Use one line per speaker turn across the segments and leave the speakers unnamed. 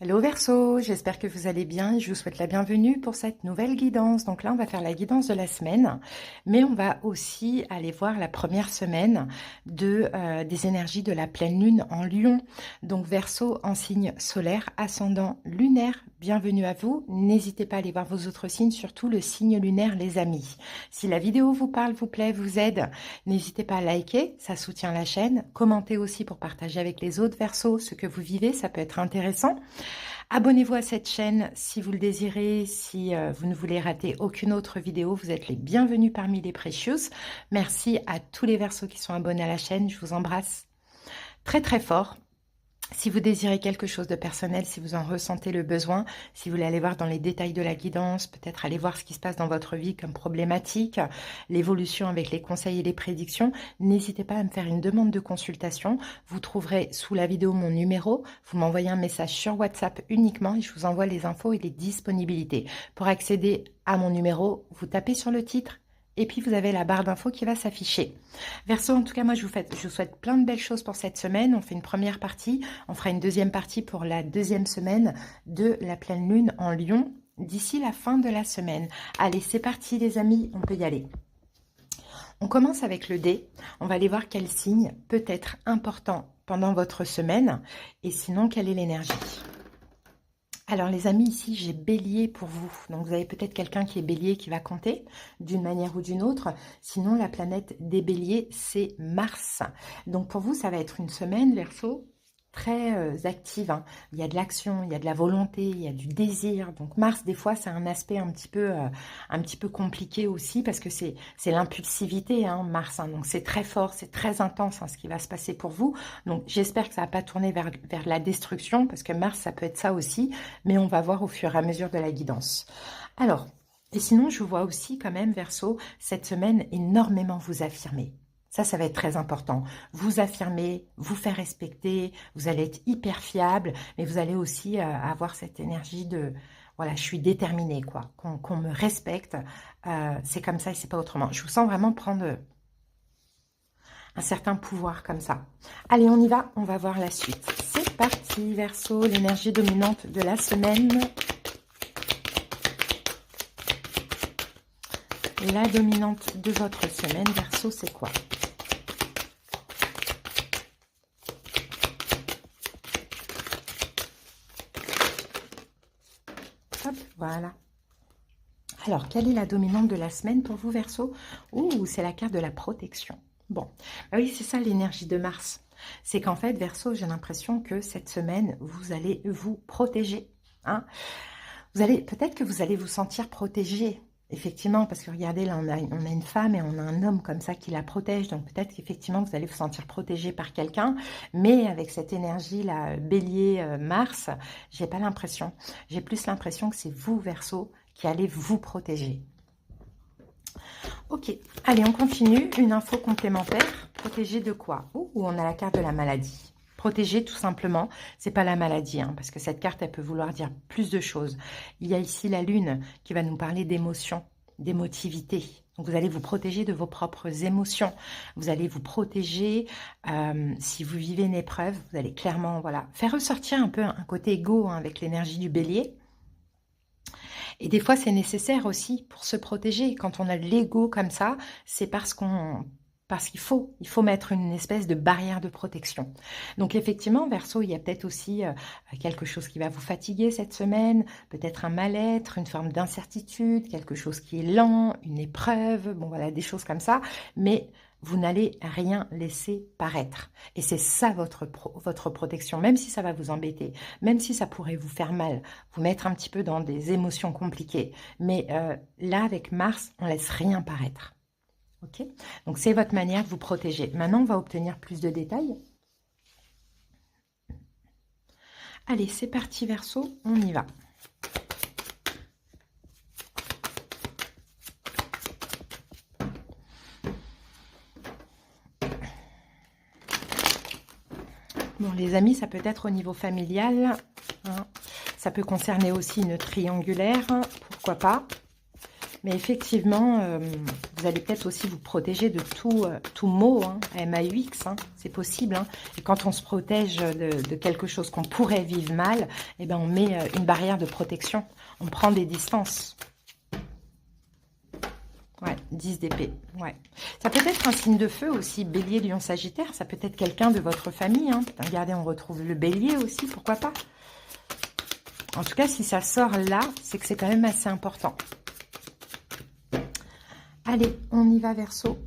Hello Verseau, j'espère que vous allez bien et je vous souhaite la bienvenue pour cette nouvelle guidance. Donc là, on va faire la guidance de la semaine, mais on va aussi aller voir la première semaine des énergies de la pleine lune en Lion. Donc Verseau en signe solaire, ascendant lunaire, bienvenue à vous. N'hésitez pas à aller voir vos autres signes, surtout le signe lunaire, les amis. Si la vidéo vous parle, vous plaît, vous aide, n'hésitez pas à liker, ça soutient la chaîne. Commentez aussi pour partager avec les autres Verseaux ce que vous vivez, ça peut être intéressant. Abonnez-vous à cette chaîne si vous le désirez, si vous ne voulez rater aucune autre vidéo, vous êtes les bienvenus parmi les précieuses. Merci à tous les Verseaux qui sont abonnés à la chaîne, je vous embrasse très très fort. Si vous désirez quelque chose de personnel, si vous en ressentez le besoin, si vous voulez aller voir dans les détails de la guidance, peut-être aller voir ce qui se passe dans votre vie comme problématique, l'évolution avec les conseils et les prédictions, n'hésitez pas à me faire une demande de consultation. Vous trouverez sous la vidéo mon numéro, vous m'envoyez un message sur WhatsApp uniquement et je vous envoie les infos et les disponibilités. Pour accéder à mon numéro, vous tapez sur le titre et puis vous avez la barre d'infos qui va s'afficher. Verseau, en tout cas, moi je vous souhaite plein de belles choses pour cette semaine. On fait une première partie, on fera une deuxième partie pour la deuxième semaine de la pleine lune en Lion d'ici la fin de la semaine. Allez, c'est parti les amis, on peut y aller. On commence avec le dé, on va aller voir quel signe peut être important pendant votre semaine et sinon quelle est l'énergie. Alors les amis, ici j'ai bélier pour vous. Donc vous avez peut-être quelqu'un qui est bélier qui va compter d'une manière ou d'une autre. Sinon la planète des béliers c'est Mars. Donc pour vous ça va être une semaine Verseau très active. Hein. Il y a de l'action, il y a de la volonté, il y a du désir. Donc Mars des fois c'est un aspect un petit peu compliqué aussi parce que c'est l'impulsivité hein, Mars. Hein. Donc c'est très fort, c'est très intense hein, ce qui va se passer pour vous. Donc j'espère que ça va pas tourner vers la destruction parce que Mars ça peut être ça aussi. Mais on va voir au fur et à mesure de la guidance. Alors, et sinon je vois aussi quand même Verseau cette semaine énormément vous affirmer. Ça va être très important. Vous affirmer, vous faire respecter, vous allez être hyper fiable, mais vous allez aussi avoir cette énergie de, voilà, je suis déterminée, quoi, qu'on me respecte. C'est comme ça et c'est pas autrement. Je vous sens vraiment prendre un certain pouvoir comme ça. Allez, on y va, on va voir la suite. C'est parti, Verseau, l'énergie dominante de la semaine. La dominante de votre semaine, Verseau, c'est quoi ? Hop, voilà. Alors, quelle est la dominante de la semaine pour vous, Verseau? Ouh, c'est la carte de la protection. Bon, ah oui, c'est ça l'énergie de Mars. C'est qu'en fait, Verseau, j'ai l'impression que cette semaine, vous allez vous protéger. Hein, peut-être que vous allez vous sentir protégé. Effectivement, parce que regardez, là, on a une femme et on a un homme comme ça qui la protège. Donc, peut-être qu'effectivement, vous allez vous sentir protégé par quelqu'un. Mais avec cette énergie-là, bélier, Mars, j'ai pas l'impression. J'ai plus l'impression que c'est vous, Verseau, qui allez vous protéger. Ok, allez, on continue. Une info complémentaire. Protéger de quoi? Ouh, on a la carte de la maladie. Protéger tout simplement, c'est pas la maladie, hein, parce que cette carte, elle peut vouloir dire plus de choses. Il y a ici la lune qui va nous parler d'émotions, d'émotivité. Donc vous allez vous protéger de vos propres émotions. Vous allez vous protéger si vous vivez une épreuve. Vous allez clairement voilà, faire ressortir un peu un côté égo hein, avec l'énergie du bélier. Et des fois, c'est nécessaire aussi pour se protéger. Quand on a de l'ego comme ça, c'est parce qu'il faut mettre une espèce de barrière de protection. Donc effectivement, Verseau, il y a peut-être aussi quelque chose qui va vous fatiguer cette semaine, peut-être un mal-être, une forme d'incertitude, quelque chose qui est lent, une épreuve, bon voilà, des choses comme ça. Mais vous n'allez rien laisser paraître. Et c'est ça votre protection, même si ça va vous embêter, même si ça pourrait vous faire mal, vous mettre un petit peu dans des émotions compliquées. Mais là, avec Mars, on laisse rien paraître. Ok, donc c'est votre manière de vous protéger. Maintenant, on va obtenir plus de détails. Allez, c'est parti Verseau, on y va. Bon, les amis, ça peut être au niveau familial. Hein. Ça peut concerner aussi une triangulaire, pourquoi pas. Mais effectivement, Vous allez peut-être aussi vous protéger de tout mot, hein, M-A-U-X, hein, c'est possible. Hein. Et quand on se protège de quelque chose qu'on pourrait vivre mal, eh ben on met une barrière de protection. On prend des distances. Ouais, 10 d'épée. Ouais. Ça peut être un signe de feu aussi, bélier, lion, sagittaire. Ça peut être quelqu'un de votre famille. Hein. Regardez, on retrouve le bélier aussi, pourquoi pas. En tout cas, si ça sort là, c'est que c'est quand même assez important. Allez, on y va, Verseau.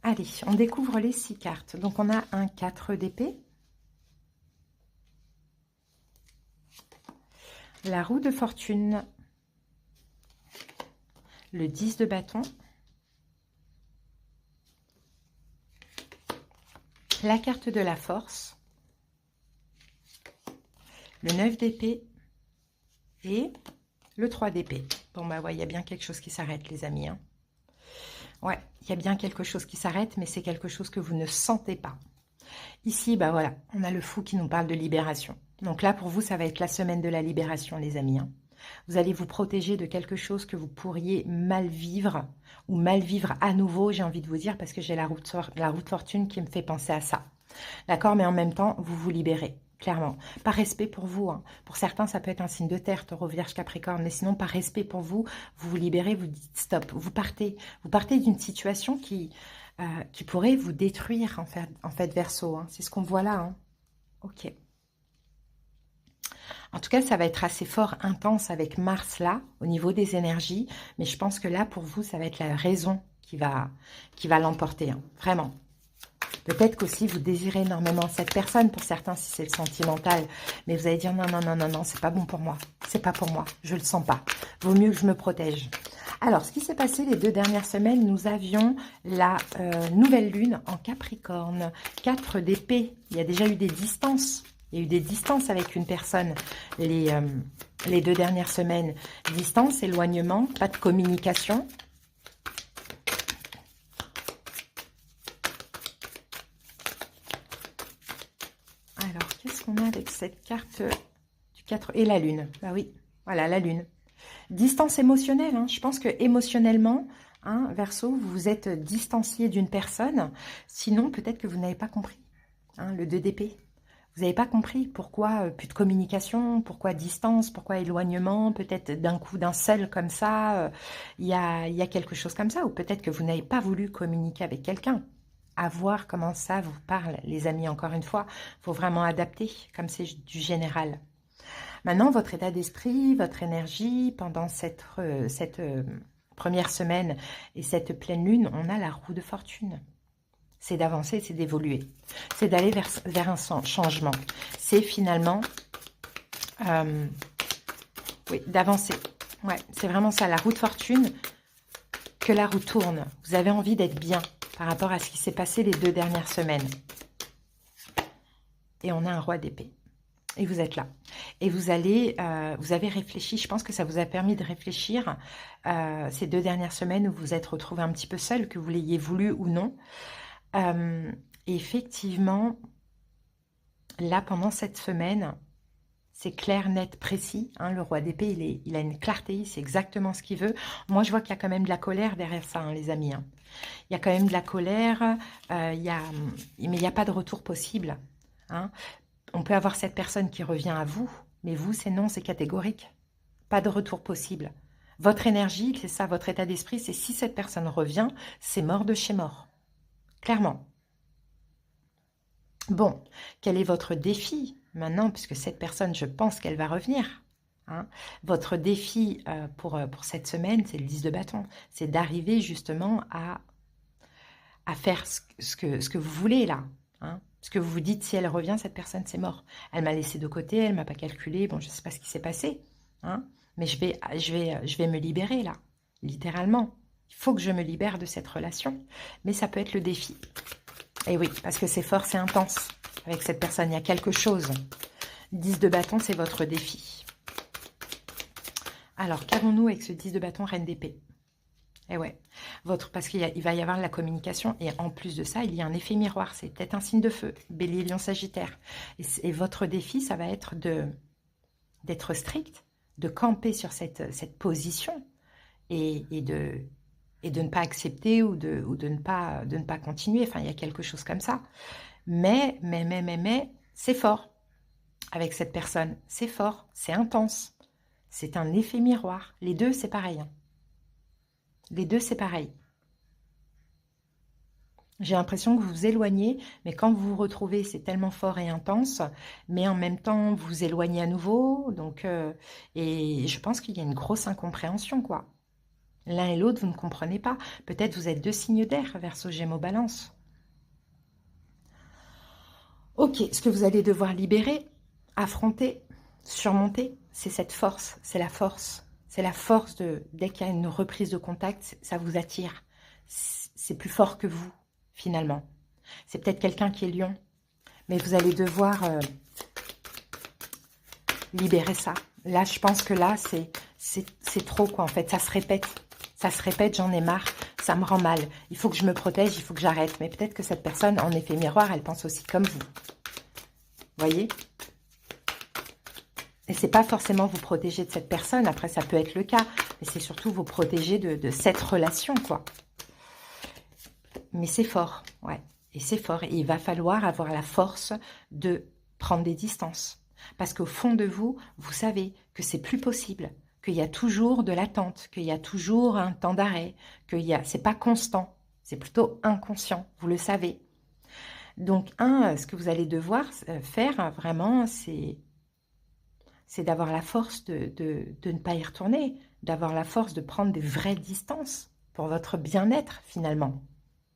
Allez, on découvre les 6 cartes. Donc, on a un 4 d'épée. La roue de fortune. Le 10 de bâton. La carte de la force. Le 9 d'épée. Et le 3 d'épée. Bon, bah ouais, il y a bien quelque chose qui s'arrête, les amis. Hein. Ouais, il y a bien quelque chose qui s'arrête, mais c'est quelque chose que vous ne sentez pas. Ici, bah voilà, on a le fou qui nous parle de libération. Donc là, pour vous, ça va être la semaine de la libération, les amis. Hein. Vous allez vous protéger de quelque chose que vous pourriez mal vivre ou mal vivre à nouveau, j'ai envie de vous dire, parce que j'ai la roue de fortune qui me fait penser à ça. D'accord, mais en même temps, vous vous libérez. Clairement, par respect pour vous. Hein. Pour certains, ça peut être un signe de terre, Taureau, Vierge, Capricorne. Mais sinon, par respect pour vous, vous vous libérez, vous dites stop. Vous partez d'une situation qui pourrait vous détruire, en fait Verseau. Hein. C'est ce qu'on voit là. Hein. Ok. En tout cas, ça va être assez fort, intense avec Mars là, au niveau des énergies. Mais je pense que là, pour vous, ça va être la raison qui va l'emporter. Hein. Vraiment. Peut-être qu'aussi vous désirez énormément cette personne, pour certains si c'est le sentimental, mais vous allez dire non, non, non, non, non, c'est pas bon pour moi, c'est pas pour moi, je le sens pas, vaut mieux que je me protège. Alors, ce qui s'est passé les 2 dernières semaines, nous avions la nouvelle lune en Capricorne, 4 d'épée, il y a déjà eu des distances, il y a eu des distances avec une personne les 2 dernières semaines, distance, éloignement, pas de communication. Alors, qu'est-ce qu'on a avec cette carte du 4 et la lune? Bah oui, voilà, la lune. Distance émotionnelle, hein. Je pense que émotionnellement, hein, Verseau, vous vous êtes distancié d'une personne. Sinon, peut-être que vous n'avez pas compris, hein, le 2 d'épée. Vous n'avez pas compris pourquoi plus de communication, pourquoi distance, pourquoi éloignement, peut-être d'un coup, d'un seul comme ça, il y a quelque chose comme ça. Ou peut-être que vous n'avez pas voulu communiquer avec quelqu'un. À voir comment ça vous parle, les amis, encore une fois. Il faut vraiment adapter, comme c'est du général. Maintenant, votre état d'esprit, votre énergie, pendant cette première semaine et cette pleine lune, on a la roue de fortune. C'est d'avancer, c'est d'évoluer. C'est d'aller vers un changement. C'est finalement, oui, d'avancer. Ouais, c'est vraiment ça, la roue de fortune, que la roue tourne. Vous avez envie d'être bien par rapport à ce qui s'est passé les 2 dernières semaines. Et on a un roi d'épée. Et vous êtes là. Et vous avez réfléchi, je pense que ça vous a permis de réfléchir ces 2 dernières semaines où vous vous êtes retrouvé un petit peu seul, que vous l'ayez voulu ou non. Effectivement, là, pendant cette semaine, c'est clair, net, précis. Hein, le roi d'épée, il a une clarté, il sait exactement ce qu'il veut. Moi, je vois qu'il y a quand même de la colère derrière ça, hein, les amis. Hein. Il y a quand même de la colère, mais il n'y a pas de retour possible. Hein. On peut avoir cette personne qui revient à vous, mais vous, c'est non, c'est catégorique. Pas de retour possible. Votre énergie, c'est ça, votre état d'esprit, c'est si cette personne revient, c'est mort de chez mort. Clairement. Bon, quel est votre défi maintenant, puisque cette personne, je pense qu'elle va revenir. Hein. Votre défi pour cette semaine, c'est le 10 de bâton. C'est d'arriver justement à faire ce que vous voulez là. Hein. Ce que vous vous dites, si elle revient, cette personne, c'est mort. Elle m'a laissé de côté, elle ne m'a pas calculé. Bon, je ne sais pas ce qui s'est passé. Hein. Mais je vais me libérer là, littéralement. Il faut que je me libère de cette relation. Mais ça peut être le défi. Et oui, parce que c'est fort, c'est intense. Avec cette personne, il y a quelque chose. 10 de bâton, c'est votre défi. Alors, qu'avons-nous avec ce 10 de bâton, reine d'épée? Eh ouais, parce qu'il va y avoir la communication. Et en plus de ça, il y a un effet miroir. C'est peut-être un signe de feu. Bélier, lion, sagittaire. Et votre défi, ça va être d'être strict, de camper sur cette position et de ne pas accepter ou de ne pas continuer. Enfin, il y a quelque chose comme ça. Mais c'est fort avec cette personne. C'est fort, c'est intense. C'est un effet miroir. Les deux, c'est pareil. Hein. Les deux, c'est pareil. J'ai l'impression que vous vous éloignez, mais quand vous vous retrouvez, c'est tellement fort et intense, mais en même temps, vous vous éloignez à nouveau. Donc, et je pense qu'il y a une grosse incompréhension, quoi. L'un et l'autre, vous ne comprenez pas. Peut-être vous êtes deux signes d'air, Verseau, Gémeaux, Balance. Ok, ce que vous allez devoir libérer, affronter, surmonter, c'est cette force, c'est la force. C'est la force dès qu'il y a une reprise de contact, ça vous attire. C'est plus fort que vous, finalement. C'est peut-être quelqu'un qui est lion, mais vous allez devoir libérer ça. Là, je pense que là, c'est trop, quoi, en fait. Ça se répète, j'en ai marre, ça me rend mal. Il faut que je me protège, il faut que j'arrête. Mais peut-être que cette personne, en effet miroir, elle pense aussi comme vous. Voyez? Et c'est pas forcément vous protéger de cette personne, après ça peut être le cas, mais c'est surtout vous protéger de cette relation, quoi. Mais c'est fort, ouais, et c'est fort. Et il va falloir avoir la force de prendre des distances. Parce qu'au fond de vous, vous savez que c'est plus possible, qu'il y a toujours de l'attente, qu'il y a toujours un temps d'arrêt, c'est pas constant, c'est plutôt inconscient, vous le savez. Donc, ce que vous allez devoir faire, vraiment, c'est d'avoir la force de ne pas y retourner, d'avoir la force de prendre des vraies distances pour votre bien-être, finalement,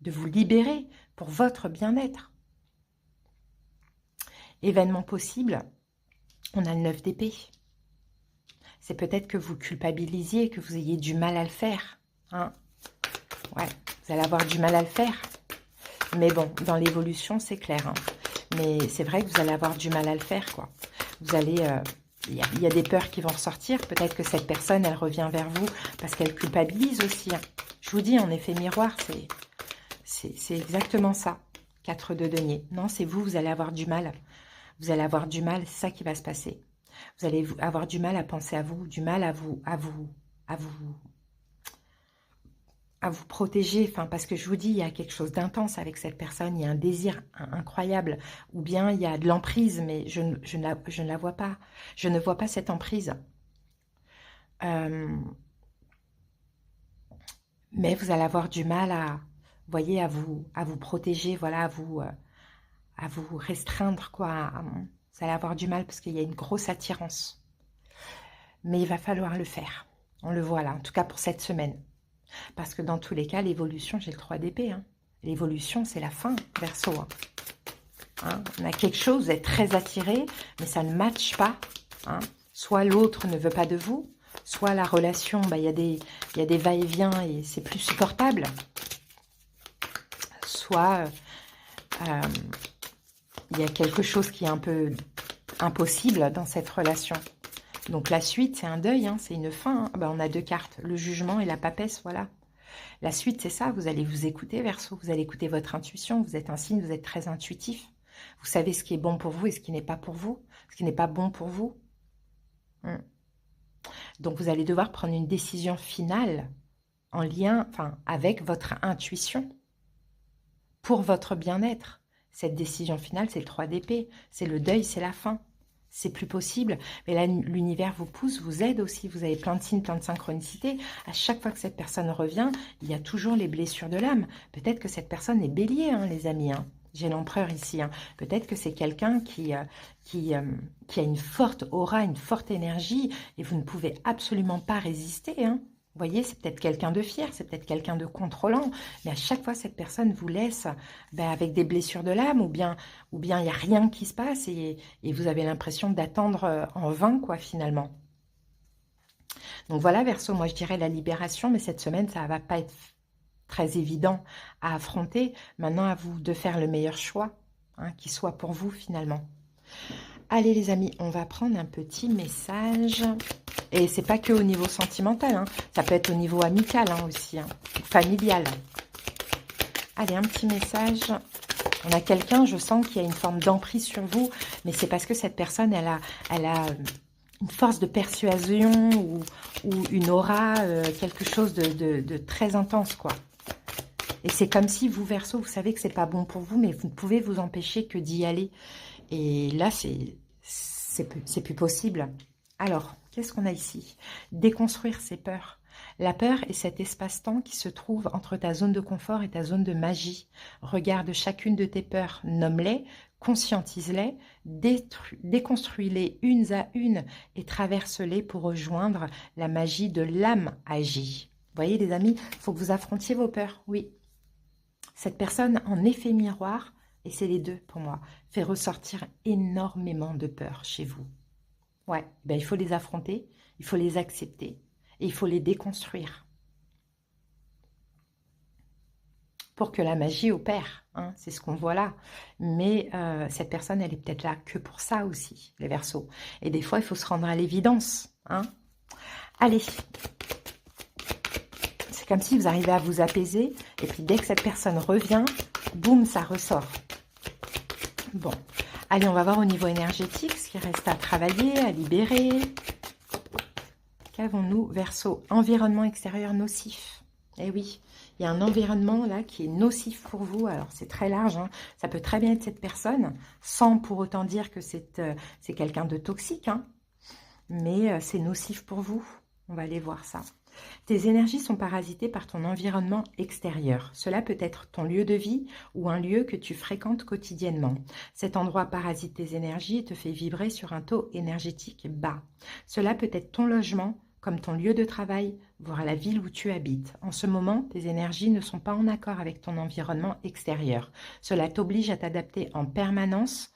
de vous libérer pour votre bien-être. Événement possible, on a le 9 d'épée. C'est peut-être que vous culpabilisiez, que vous ayez du mal à le faire. Hein. Ouais, vous allez avoir du mal à le faire. Mais bon, dans l'évolution, c'est clair. Hein. Mais c'est vrai que vous allez avoir du mal à le faire, quoi. Vous allez... il y a des peurs qui vont ressortir. Peut-être que cette personne, elle revient vers vous parce qu'elle culpabilise aussi. Hein. Je vous dis, en effet miroir, c'est exactement ça. 4 de denier. Non, c'est vous, vous allez avoir du mal. Vous allez avoir du mal, c'est ça qui va se passer. Vous allez avoir du mal à penser à vous, du mal à vous protéger, enfin, parce que je vous dis, il y a quelque chose d'intense avec cette personne, il y a un désir incroyable, ou bien il y a de l'emprise, mais je ne la vois pas. Je ne vois pas cette emprise. Mais vous allez avoir du mal voyez, à vous protéger, voilà, à vous restreindre, quoi. Vous allez avoir du mal parce qu'il y a une grosse attirance. Mais il va falloir le faire. On le voit là, en tout cas pour cette semaine. Parce que dans tous les cas, l'évolution, j'ai le 3 d'épée. Hein. L'évolution, c'est la fin, Verseau. Hein. Hein, on a quelque chose, vous êtes très attiré, mais ça ne matche pas. Hein. Soit l'autre ne veut pas de vous, soit la relation, il y a des va-et-vient et c'est plus supportable. Soit il y a quelque chose qui est un peu impossible dans cette relation. Donc la suite, c'est un deuil, hein, c'est une fin. Hein. On a 2 cartes, le jugement et la papesse, voilà. La suite, c'est ça, vous allez vous écouter, Verseau, vous allez écouter votre intuition, vous êtes un signe, vous êtes très intuitif. Vous savez ce qui est bon pour vous et ce qui n'est pas pour vous, ce qui n'est pas bon pour vous. Donc vous allez devoir prendre une décision finale en lien, avec votre intuition pour votre bien-être. Cette décision finale, c'est le 3 d'épée, c'est le deuil, c'est la fin. C'est plus possible, mais là, l'univers vous pousse, vous aide aussi, vous avez plein de signes, plein de synchronicité. À chaque fois que cette personne revient, il y a toujours les blessures de l'âme. Peut-être que cette personne est bélier, hein, les amis. Hein. J'ai l'empereur ici. Hein. Peut-être que c'est quelqu'un qui a une forte aura, une forte énergie, et vous ne pouvez absolument pas résister. Hein. Vous voyez, c'est peut-être quelqu'un de fier, c'est peut-être quelqu'un de contrôlant, mais à chaque fois, cette personne vous laisse avec des blessures de l'âme, ou bien il n'y a rien qui se passe et vous avez l'impression d'attendre en vain, quoi, finalement. Donc voilà, Verseau, moi je dirais la libération, mais cette semaine, ça ne va pas être très évident à affronter. Maintenant, à vous de faire le meilleur choix, hein, qui soit pour vous, finalement. Allez, les amis, on va prendre un petit message. Et c'est pas que au niveau sentimental, hein. Ça peut être au niveau amical hein, aussi, hein, familial. Allez, un petit message. On a quelqu'un, je sens, qui a une forme d'emprise sur vous, mais c'est parce que cette personne, une force de persuasion ou une aura, quelque chose de très intense, quoi. Et c'est comme si vous, Verseau, vous savez que c'est pas bon pour vous, mais vous ne pouvez vous empêcher que d'y aller. Et là, c'est plus possible. Alors, qu'est-ce qu'on a ici? Déconstruire ses peurs. La peur est cet espace-temps qui se trouve entre ta zone de confort et ta zone de magie. Regarde chacune de tes peurs, nomme-les, conscientise-les, déconstruis-les unes à une et traverse-les pour rejoindre la magie de l'âme agie. Vous voyez les amis, il faut que vous affrontiez vos peurs, oui. Cette personne en effet miroir, et c'est les deux pour moi, fait ressortir énormément de peur chez vous. Ouais, ben il faut les affronter, il faut les accepter et il faut les déconstruire pour que la magie opère. Hein, c'est ce qu'on voit là. Mais cette personne, elle est peut-être là que pour ça aussi, les Verseaux. Et des fois, il faut se rendre à l'évidence. Hein. Allez, c'est comme si vous arrivez à vous apaiser et puis dès que cette personne revient, boum, ça ressort. Bon, allez, on va voir au niveau énergétique ce qui reste à travailler, à libérer. Qu'avons-nous, Verseau? Environnement extérieur nocif. Eh oui, il y a un environnement là qui est nocif pour vous. Alors, c'est très large. Hein. Ça peut très bien être cette personne, sans pour autant dire que c'est quelqu'un de toxique. Hein. Mais c'est nocif pour vous. On va aller voir ça. Tes énergies sont parasitées par ton environnement extérieur. Cela peut être ton lieu de vie ou un lieu que tu fréquentes quotidiennement. Cet endroit parasite tes énergies et te fait vibrer sur un taux énergétique bas. Cela peut être ton logement, comme ton lieu de travail, voire la ville où tu habites. En ce moment, tes énergies ne sont pas en accord avec ton environnement extérieur. Cela t'oblige à t'adapter en permanence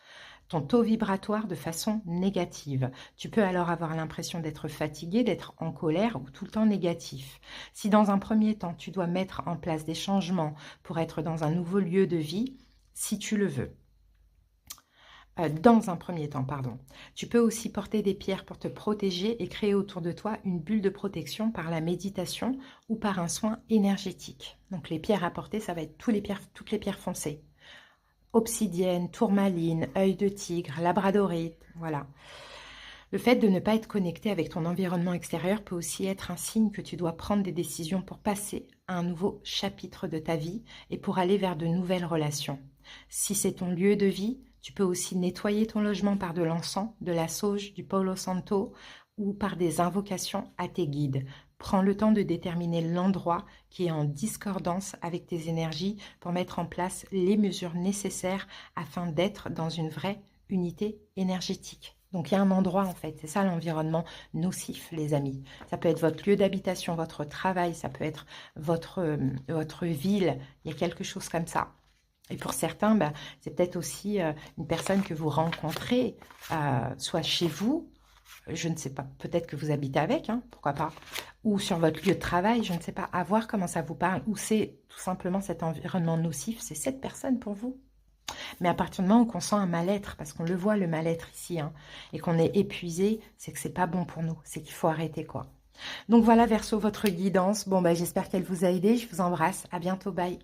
ton taux vibratoire de façon négative. Tu peux alors avoir l'impression d'être fatigué, d'être en colère ou tout le temps négatif. Si dans un premier temps, tu dois mettre en place des changements pour être dans un nouveau lieu de vie, si tu le veux. Dans un premier temps, pardon. Tu peux aussi porter des pierres pour te protéger et créer autour de toi une bulle de protection par la méditation ou par un soin énergétique. Donc les pierres à porter, ça va être toutes les pierres foncées. Obsidienne, tourmaline, œil de tigre, labradorite, voilà. Le fait de ne pas être connecté avec ton environnement extérieur peut aussi être un signe que tu dois prendre des décisions pour passer à un nouveau chapitre de ta vie et pour aller vers de nouvelles relations. Si c'est ton lieu de vie, tu peux aussi nettoyer ton logement par de l'encens, de la sauge, du Palo Santo ou par des invocations à tes guides. Prends le temps de déterminer l'endroit qui est en discordance avec tes énergies pour mettre en place les mesures nécessaires afin d'être dans une vraie unité énergétique. Donc, il y a un endroit, en fait, c'est ça l'environnement nocif, les amis. Ça peut être votre lieu d'habitation, votre travail, ça peut être votre ville. Il y a quelque chose comme ça. Et pour certains, c'est peut-être aussi une personne que vous rencontrez, soit chez vous, je ne sais pas, peut-être que vous habitez avec, hein, pourquoi pas, ou sur votre lieu de travail, je ne sais pas, à voir comment ça vous parle, ou c'est tout simplement cet environnement nocif, c'est cette personne pour vous. Mais à partir du moment où on sent un mal-être, parce qu'on le voit le mal-être ici, hein, et qu'on est épuisé, c'est que c'est pas bon pour nous, c'est qu'il faut arrêter quoi. Donc voilà Verseau, votre guidance, bon j'espère qu'elle vous a aidé, je vous embrasse, à bientôt, bye.